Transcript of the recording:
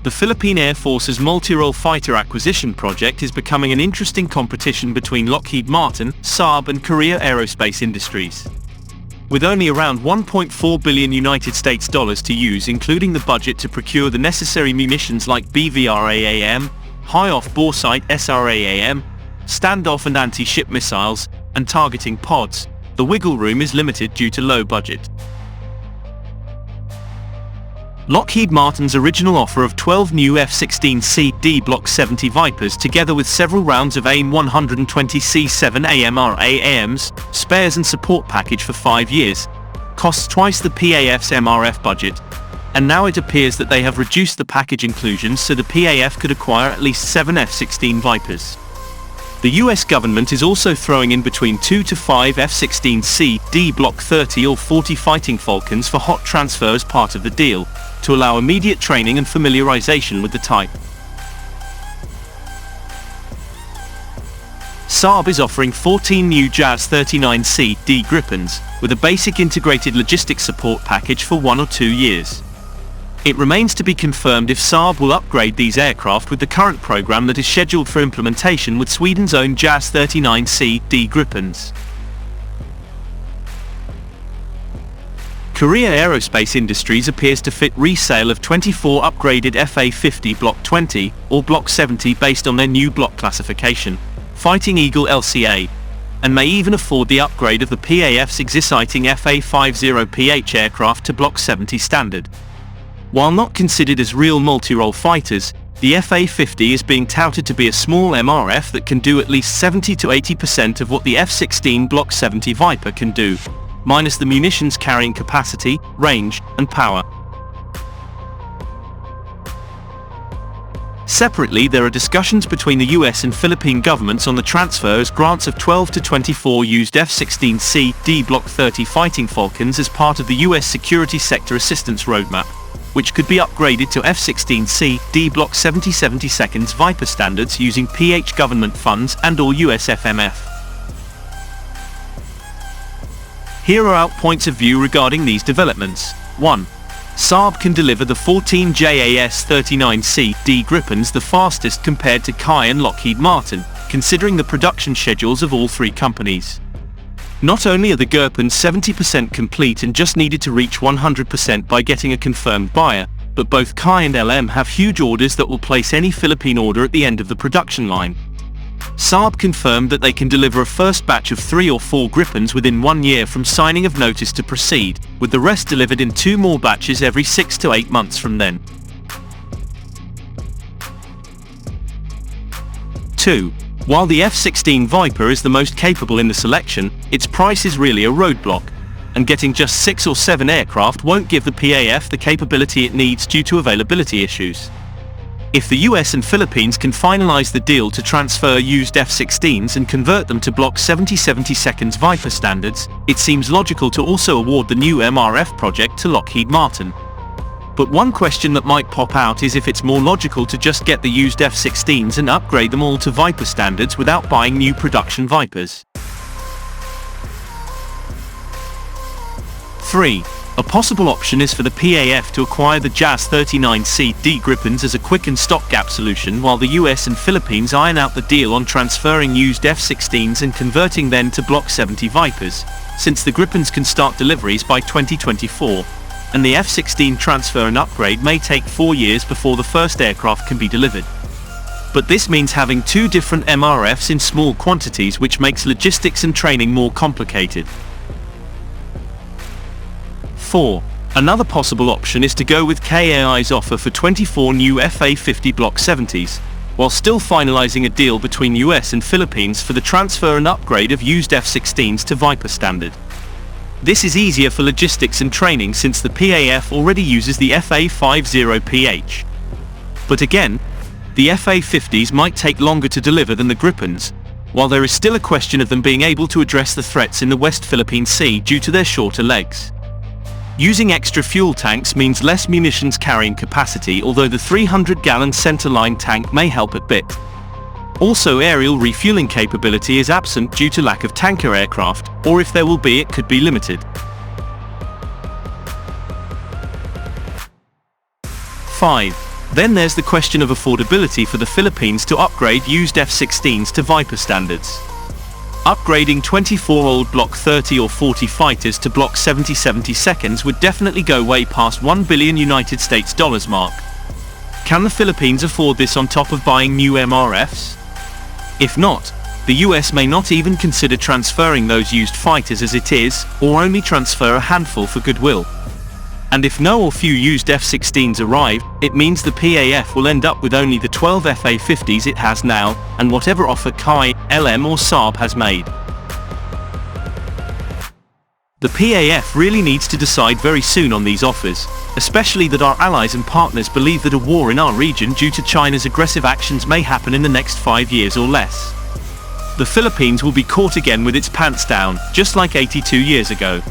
The Philippine Air Force's multi-role fighter acquisition project is becoming an interesting competition between Lockheed Martin, Saab and Korea Aerospace Industries. With only around $1.4 billion United States dollars to use, including the budget to procure the necessary munitions like BVRAAM, high off-bore sight SRAAM, standoff and anti-ship missiles, and targeting pods, the wiggle room is limited due to low budget. Lockheed Martin's original offer of 12 new F-16C D Block 70 Vipers together with several rounds of AIM-120C7 AMRAAMs, spares and support package for 5 years, costs twice the PAF's MRF budget, and now it appears that they have reduced the package inclusions so the PAF could acquire at least 7 F-16 Vipers. The US government is also throwing in between 2 to 5 F-16C D Block 30 or 40 Fighting Falcons for hot transfer as part of the deal, to allow immediate training and familiarization with the type. Saab is offering 14 new JAS-39C D Gripens, with a basic integrated logistics support package for 1 or 2 years. It remains to be confirmed if Saab will upgrade these aircraft with the current program that is scheduled for implementation with Sweden's own JAS-39C D Gripens. Korea Aerospace Industries appears to fit resale of 24 upgraded FA-50 Block 20 or Block 70 based on their new block classification, Fighting Eagle LCA, and may even afford the upgrade of the PAF's exciting FA-50PH aircraft to Block 70 standard. While not considered as real multi-role fighters, the FA-50 is being touted to be a small MRF that can do at least 70 to 80% of what the F-16 Block 70 Viper can do, minus the munitions carrying capacity, range, and power. Separately, there are discussions between the US and Philippine governments on the transfer as grants of 12 to 24 used F-16C D Block 30 Fighting Falcons as part of the US Security Sector Assistance Roadmap, which could be upgraded to F-16C D Block 70/72 Viper standards using PH government funds and/or US FMF. Here are our points of view regarding these developments. 1. Saab can deliver the 14 JAS-39C D Gripens the fastest compared to Kai and Lockheed Martin, considering the production schedules of all three companies. Not only are the Gripens 70% complete and just needed to reach 100% by getting a confirmed buyer, but both Kai and LM have huge orders that will place any Philippine order at the end of the production line. Saab confirmed that they can deliver a first batch of 3 or 4 Gripens within 1 year from signing of notice to proceed, with the rest delivered in 2 more batches every 6 to 8 months from then. 2. While the F-16 Viper is the most capable in the selection, its price is really a roadblock, and getting just 6 or 7 aircraft won't give the PAF the capability it needs due to availability issues. If the US and Philippines can finalize the deal to transfer used F-16s and convert them to Block 70/72 Viper standards, it seems logical to also award the new MRF project to Lockheed Martin. But one question that might pop out is if it's more logical to just get the used F-16s and upgrade them all to Viper standards without buying new production Vipers. 3. A possible option is for the PAF to acquire the JAS-39C D Gripens as a quick and stopgap solution while the US and Philippines iron out the deal on transferring used F-16s and converting them to Block 70 Vipers, since the Gripens can start deliveries by 2024, and the F-16 transfer and upgrade may take 4 years before the first aircraft can be delivered. But this means having 2 different MRFs in small quantities, which makes logistics and training more complicated. 4. Another possible option is to go with KAI's offer for 24 new FA-50 Block 70s, while still finalizing a deal between US and Philippines for the transfer and upgrade of used F-16s to Viper standard. This is easier for logistics and training since the PAF already uses the FA-50PH. But again, the FA-50s might take longer to deliver than the Gripens, while there is still a question of them being able to address the threats in the West Philippine Sea due to their shorter legs. Using extra fuel tanks means less munitions carrying capacity, although the 300-gallon centerline tank may help a bit. Also, aerial refueling capability is absent due to lack of tanker aircraft, or if there will be, it could be limited. 5. Then there's the question of affordability for the Philippines to upgrade used F-16s to Viper standards. Upgrading 24-old Block 30 or 40 fighters to Block 70/72 would definitely go way past $1 billion United States dollars mark. Can the Philippines afford this on top of buying new MRFs? If not, the US may not even consider transferring those used fighters as it is, or only transfer a handful for goodwill. And if no or few used F-16s arrive, it means the PAF will end up with only the 12 FA-50s it has now, and whatever offer KAI, LM or Saab has made. The PAF really needs to decide very soon on these offers, especially that our allies and partners believe that a war in our region due to China's aggressive actions may happen in the next 5 years or less. The Philippines will be caught again with its pants down, just like 82 years ago.